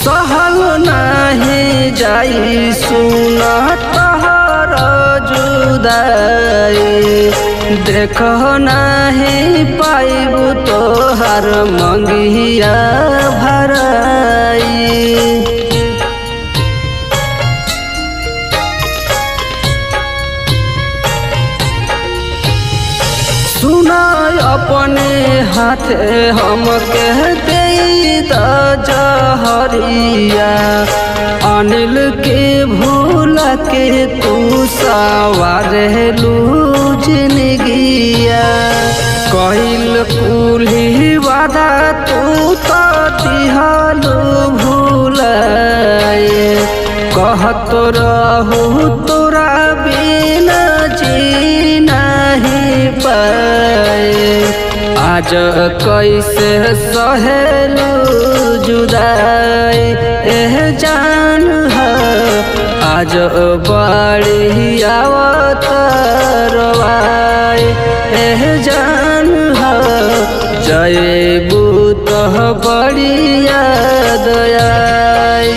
सहल नहीं जाई सुन तहर जुदाई, देख नहीं पाइबू तोहर मंगिया भराई। सुना अपने हाथ हम कह दे जहरिया, अनिल के भूल के तू सवारेलू जिंदगिया। कइल कुली वादा तू तो दिहलू भूलाए, कहत रहू तोरा बिना जी नहीं पाए। आज कैसे सहेलू जुदाई एह जान है, आज बड़ी आवत रवाई एह जान है। जयबू तो बड़ी याद आई।